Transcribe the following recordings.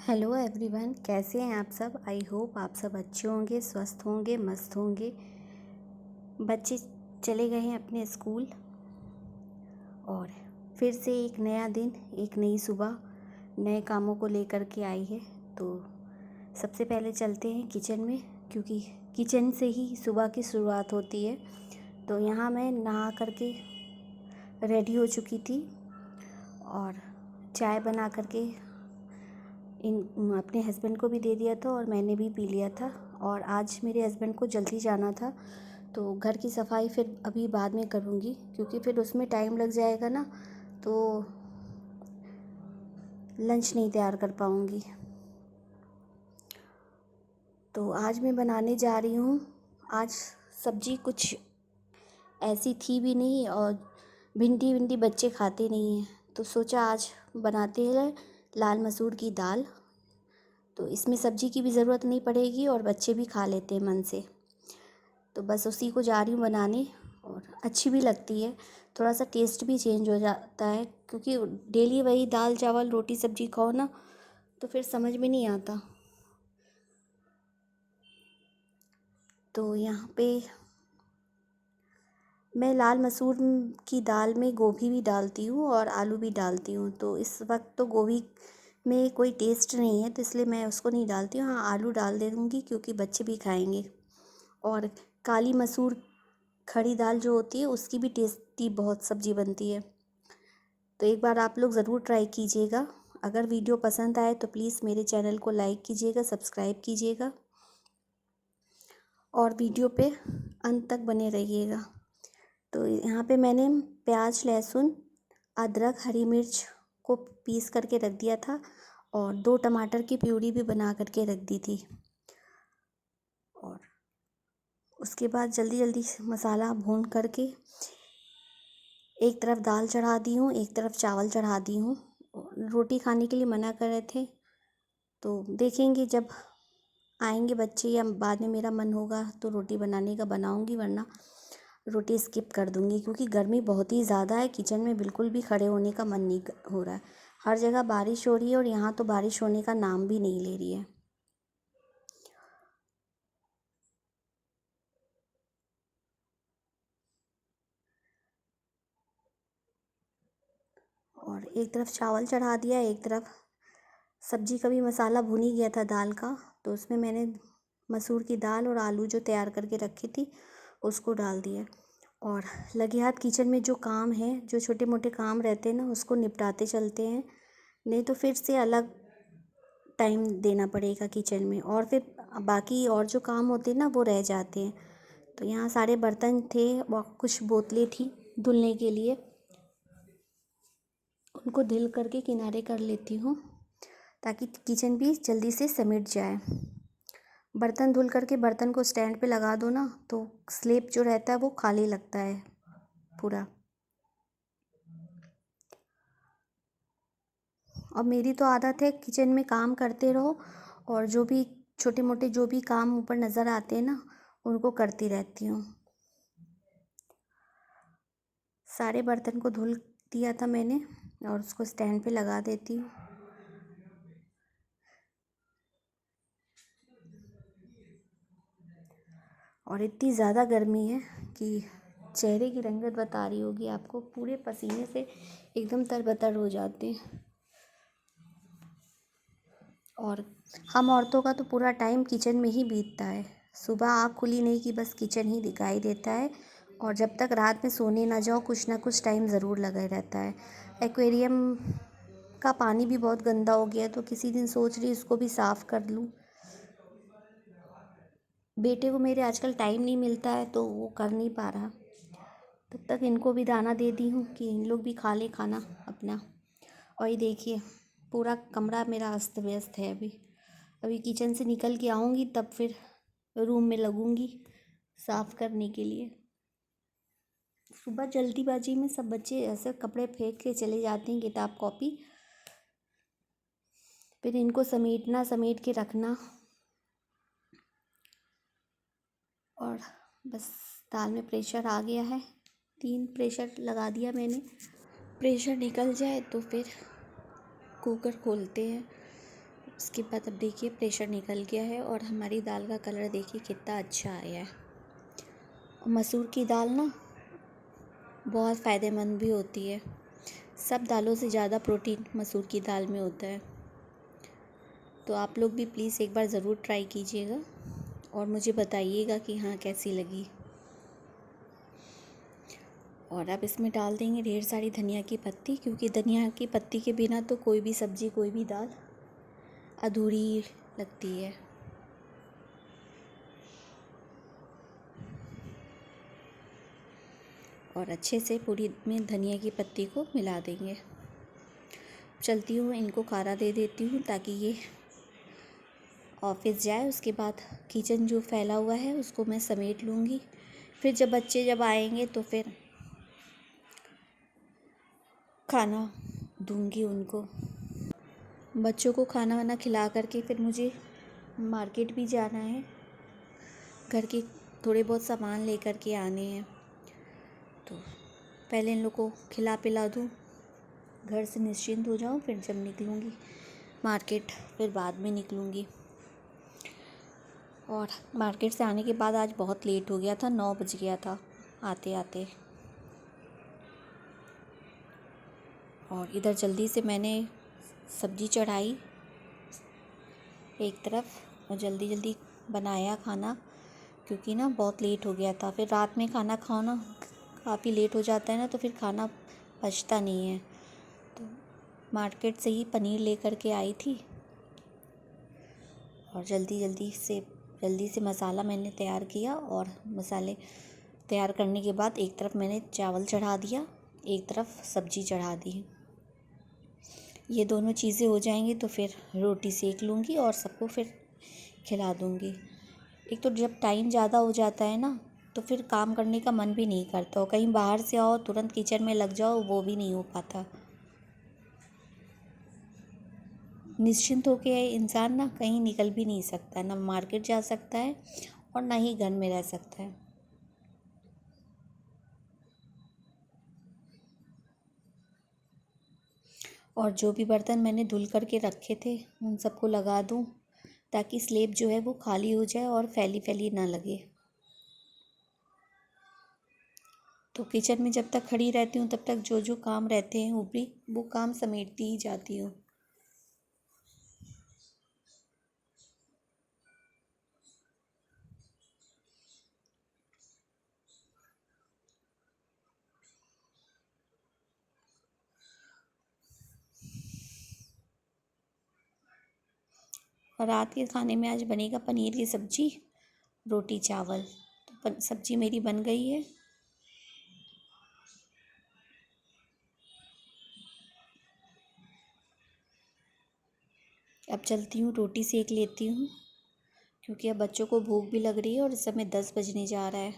Hello everyone, कैसे हैं आप सब। आई होप आप सब अच्छे होंगे, स्वस्थ होंगे, मस्त होंगे। बच्चे चले गए हैं अपने स्कूल और फिर से एक नया दिन, एक नई सुबह नए कामों को लेकर के आई है। तो सबसे पहले चलते हैं किचन में, क्योंकि किचन से ही सुबह की शुरुआत होती है। तो यहाँ मैं नहा करके रेडी हो चुकी थी और चाय बना करके अपने हस्बैंड को भी दे दिया था और मैंने भी पी लिया था। और आज मेरे हस्बैंड को जल्दी जाना था, तो घर की सफाई फिर अभी बाद में करूँगी, क्योंकि फिर उसमें टाइम लग जाएगा ना, तो लंच नहीं तैयार कर पाऊँगी। तो आज मैं बनाने जा रही हूँ। आज सब्ज़ी कुछ ऐसी थी भी नहीं और भिंडी विंडी बच्चे खाते नहीं हैं, तो सोचा आज बनाते हैं लाल मसूर की दाल। तो इसमें सब्ज़ी की भी ज़रूरत नहीं पड़ेगी और बच्चे भी खा लेते हैं मन से। तो बस उसी को जा रही हूँ बनाने, और अच्छी भी लगती है। थोड़ा सा टेस्ट भी चेंज हो जाता है, क्योंकि डेली वही दाल चावल रोटी सब्ज़ी खाओ ना, तो फिर समझ में नहीं आता। तो यहाँ पे मैं लाल मसूर की दाल में गोभी भी डालती हूँ और आलू भी डालती हूँ। तो इस वक्त तो गोभी में कोई टेस्ट नहीं है, तो इसलिए मैं उसको नहीं डालती हूँ। हाँ, आलू डाल दे दूँगी क्योंकि बच्चे भी खाएंगे। और काली मसूर खड़ी दाल जो होती है, उसकी भी टेस्टी बहुत सब्ज़ी बनती है। तो एक बार आप लोग ज़रूर ट्राई कीजिएगा। अगर वीडियो पसंद आए तो प्लीज़ मेरे चैनल को लाइक कीजिएगा, सब्सक्राइब कीजिएगा और वीडियो पे अंत तक बने रहिएगा। तो यहाँ पे मैंने प्याज, लहसुन, अदरक, हरी मिर्च को पीस करके रख दिया था और 2 टमाटर की प्यूरी भी बना करके रख दी थी। और उसके बाद जल्दी जल्दी मसाला भून करके एक तरफ दाल चढ़ा दी हूँ, एक तरफ चावल चढ़ा दी हूँ। रोटी खाने के लिए मना कर रहे थे, तो देखेंगे जब आएंगे बच्चे या बाद में मेरा मन होगा तो रोटी बनाने का बनाऊंगी, वरना रोटी स्किप कर दूंगी, क्योंकि गर्मी बहुत ही ज़्यादा है। किचन में बिल्कुल भी खड़े होने का मन नहीं हो रहा है। हर जगह बारिश हो रही है और यहाँ तो बारिश होने का नाम भी नहीं ले रही है। और एक तरफ चावल चढ़ा दिया, एक तरफ सब्जी का भी मसाला भुन ही गया था दाल का। तो उसमें मैंने मसूर की दाल और आलू जो तैयार करके रखी थी उसको डाल दिया। और लगे हाथ किचन में जो काम है, जो छोटे मोटे काम रहते हैं ना, उसको निपटाते चलते हैं, नहीं तो फिर से अलग टाइम देना पड़ेगा किचन में, और फिर बाकी और जो काम होते हैं ना वो रह जाते हैं। तो यहाँ सारे बर्तन थे और कुछ बोतलें थी धुलने के लिए, उनको धुल करके किनारे कर लेती हूँ ताकि किचन भी जल्दी से समेट जाए। बर्तन धुल करके बर्तन को स्टैंड पे लगा दो ना, तो स्लैब जो रहता है वो खाली लगता है पूरा। और मेरी तो आदत है किचन में काम करते रहो, और जो भी छोटे मोटे जो भी काम ऊपर नज़र आते हैं ना, उनको करती रहती हूँ। सारे बर्तन को धुल दिया था मैंने और उसको स्टैंड पे लगा देती हूँ। और इतनी ज़्यादा गर्मी है कि चेहरे की रंगत बता रही होगी आपको, पूरे पसीने से एकदम तरबतर हो जाते हैं। और हम औरतों का तो पूरा टाइम किचन में ही बीतता है। सुबह आँख खुली नहीं कि बस किचन ही दिखाई देता है, और जब तक रात में सोने ना जाओ कुछ ना कुछ टाइम ज़रूर लगा रहता है। एक्वेरियम का पानी भी बहुत गंदा हो गया है, तो किसी दिन सोच रही इसको भी साफ़ कर लूँ। बेटे को मेरे आजकल टाइम नहीं मिलता है तो वो कर नहीं पा रहा। तब तक इनको भी दाना दे दी हूँ कि इन लोग भी खा ले खाना अपना। और ये देखिए पूरा कमरा मेरा अस्त व्यस्त है। अभी अभी किचन से निकल के आऊँगी तब फिर रूम में लगूँगी साफ़ करने के लिए। सुबह जल्दीबाजी में सब बच्चे ऐसे कपड़े फेंक के चले जाते हैं, किताब कॉपी, फिर इनको समेटना, समेट के रखना। और बस दाल में प्रेशर आ गया है, 3 प्रेशर लगा दिया मैंने। प्रेशर निकल जाए तो फिर कुकर खोलते हैं। उसके बाद अब देखिए प्रेशर निकल गया है और हमारी दाल का कलर देखिए कितना अच्छा आया है। और मसूर की दाल ना बहुत फ़ायदेमंद भी होती है। सब दालों से ज़्यादा प्रोटीन मसूर की दाल में होता है। तो आप लोग भी प्लीज़ एक बार ज़रूर ट्राई कीजिएगा और मुझे बताइएगा कि हाँ कैसी लगी। और अब इसमें डाल देंगे ढेर सारी धनिया की पत्ती, क्योंकि धनिया की पत्ती के बिना तो कोई भी सब्ज़ी कोई भी दाल अधूरी लगती है। और अच्छे से पूरी में धनिया की पत्ती को मिला देंगे। चलती हूँ, इनको खारा दे देती हूँ ताकि ये ऑफिस जाए। उसके बाद किचन जो फैला हुआ है उसको मैं समेट लूँगी। फिर जब बच्चे जब आएंगे तो फिर खाना दूँगी उनको। बच्चों को खाना वाना खिला करके फिर मुझे मार्केट भी जाना है, घर के थोड़े बहुत सामान लेकर के आने हैं। तो पहले इन लोग को खिला पिला दूँ, घर से निश्चिंत हो जाऊँ, फिर जब निकलूँगी मार्केट फिर बाद में निकलूँगी। और मार्केट से आने के बाद आज बहुत लेट हो गया था, 9 बज गया था आते आते। और इधर जल्दी से मैंने सब्ज़ी चढ़ाई एक तरफ और जल्दी जल्दी बनाया खाना, क्योंकि ना बहुत लेट हो गया था। फिर रात में खाना खाओ ना काफ़ी लेट हो जाता है ना, तो फिर खाना पचता नहीं है। तो मार्केट से ही पनीर लेकर के आई थी और जल्दी से मसाला मैंने तैयार किया। और मसाले तैयार करने के बाद एक तरफ मैंने चावल चढ़ा दिया, एक तरफ सब्ज़ी चढ़ा दी। ये दोनों चीज़ें हो जाएंगी तो फिर रोटी सेक लूँगी और सबको फिर खिला दूँगी। एक तो जब टाइम ज़्यादा हो जाता है ना तो फिर काम करने का मन भी नहीं करता, और कहीं बाहर से आओ तुरंत किचन में लग जाओ वो भी नहीं हो पाता। निश्चिंत होके इंसान ना कहीं निकल भी नहीं सकता, ना मार्केट जा सकता है और ना ही घर में रह सकता है। और जो भी बर्तन मैंने धुल करके रखे थे उन सबको लगा दूँ, ताकि स्लेब जो है वो खाली हो जाए और फैली फैली ना लगे। तो किचन में जब तक खड़ी रहती हूँ तब तक जो जो काम रहते हैं ऊपरी वो काम समेटती ही जाती हूँ। और रात के खाने में आज बनेगा पनीर की सब्ज़ी, रोटी चावल। तो सब्ज़ी मेरी बन गई है। अब चलती हूँ रोटी सेक लेती हूँ, क्योंकि अब बच्चों को भूख भी लग रही है और इस समय 10 बजने जा रहा है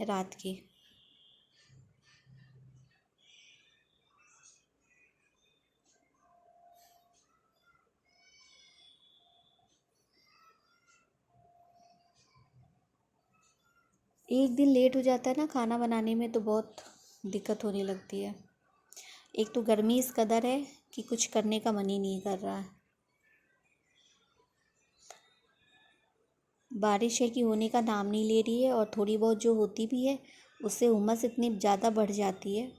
रात की। एक दिन लेट हो जाता है ना खाना बनाने में तो बहुत दिक्कत होने लगती है। एक तो गर्मी इस कदर है कि कुछ करने का मन ही नहीं कर रहा है। बारिश है कि होने का नाम नहीं ले रही है, और थोड़ी बहुत जो होती भी है उससे उमस इतनी ज़्यादा बढ़ जाती है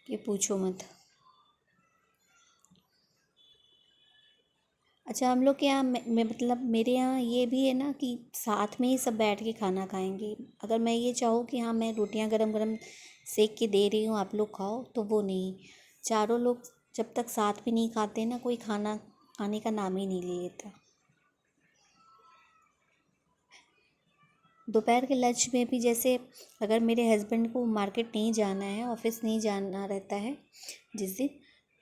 कि पूछो मत। अच्छा, हम लोग के यहाँ मैं मतलब मेरे यहाँ ये भी है ना कि साथ में ही सब बैठ के खाना खाएंगे। अगर मैं ये चाहूँ कि हाँ मैं रोटियां गरम गरम सेक के दे रही हूँ आप लोग खाओ, तो वो नहीं। चारों लोग जब तक साथ में नहीं खाते ना कोई खाना खाने का नाम ही नहीं ले लेता। दोपहर के लंच में भी जैसे अगर मेरे हस्बैंड को मार्केट नहीं जाना है, ऑफिस नहीं जाना रहता है जिस दिन,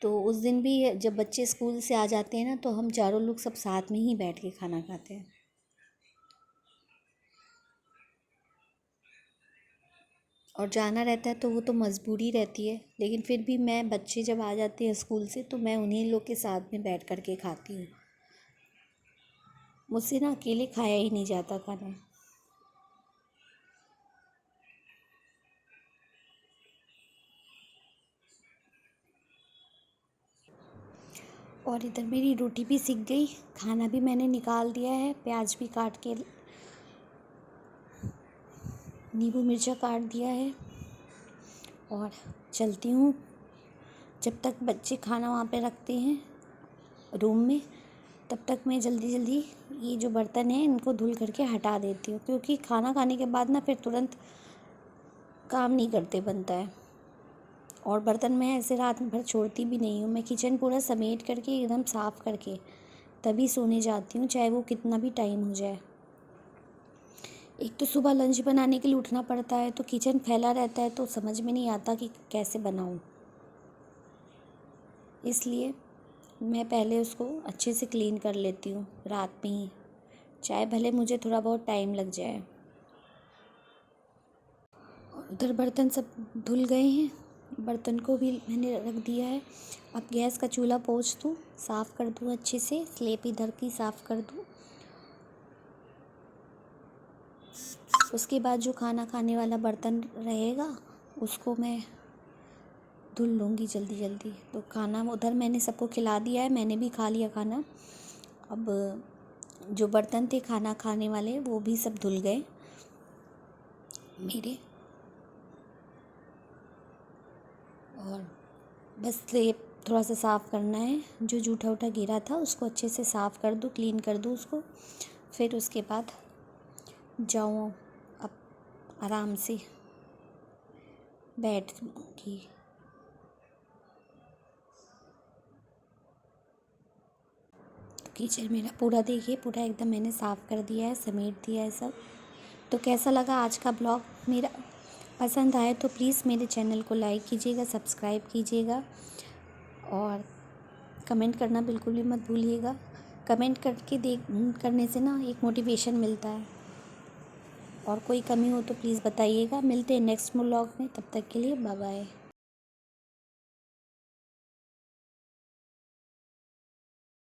तो उस दिन भी जब बच्चे स्कूल से आ जाते हैं ना तो हम चारों लोग सब साथ में ही बैठ के खाना खाते हैं। और जाना रहता है तो वो तो मजबूरी रहती है, लेकिन फिर भी मैं बच्चे जब आ जाते हैं स्कूल से तो मैं उन्हीं लोग के साथ में बैठ कर के खाती हूँ। मुझसे ना अकेले खाया ही नहीं जाता खाना। और इधर मेरी रोटी भी सिक गई, खाना भी मैंने निकाल दिया है, प्याज भी काट के, नींबू मिर्चा काट दिया है और चलती हूँ। जब तक बच्चे खाना वहाँ पे रखते हैं रूम में, तब तक मैं जल्दी जल्दी ये जो बर्तन है इनको धुल करके हटा देती हूँ, क्योंकि खाना खाने के बाद ना फिर तुरंत काम नहीं करते बनता है। और बर्तन मैं ऐसे रात भर छोड़ती भी नहीं हूँ, मैं किचन पूरा समेट करके एकदम साफ़ करके तभी सोने जाती हूँ, चाहे वो कितना भी टाइम हो जाए। एक तो सुबह लंच बनाने के लिए उठना पड़ता है, तो किचन फैला रहता है, तो समझ में नहीं आता कि कैसे बनाऊँ। इसलिए मैं पहले उसको अच्छे से क्लीन कर लेती हूँ रात में ही, चाहे भले मुझे थोड़ा बहुत टाइम लग जाए। और उधर बर्तन सब धुल गए हैं, बर्तन को भी मैंने रख दिया है। अब गैस का चूल्हा पोंछ दूँ, साफ़ कर दूँ अच्छे से, स्लेब इधर की साफ़ कर दूँ। उसके बाद जो खाना खाने वाला बर्तन रहेगा उसको मैं धुल लूँगी जल्दी जल्दी। तो खाना उधर मैंने सबको खिला दिया है, मैंने भी खा लिया खाना। अब जो बर्तन थे खाना खाने वाले वो भी सब धुल गए मेरे, और बस स्लेब थोड़ा सा साफ़ करना है, जो जूठा उठा गिरा था उसको अच्छे से साफ़ कर दूँ, क्लीन कर दूँ उसको। फिर उसके बाद जाऊँ अब आराम से बैठूँगी। किचन मेरा पूरा देखिए, पूरा एकदम मैंने साफ़ कर दिया है, समेट दिया है सब। तो कैसा लगा आज का ब्लॉग मेरा? पसंद आए तो प्लीज़ मेरे चैनल को लाइक कीजिएगा, सब्सक्राइब कीजिएगा और कमेंट करना बिल्कुल भी मत भूलिएगा। कमेंट करने से ना एक मोटिवेशन मिलता है, और कोई कमी हो तो प्लीज़ बताइएगा। मिलते हैं नेक्स्ट ब्लॉग में, तब तक के लिए बाय बाय।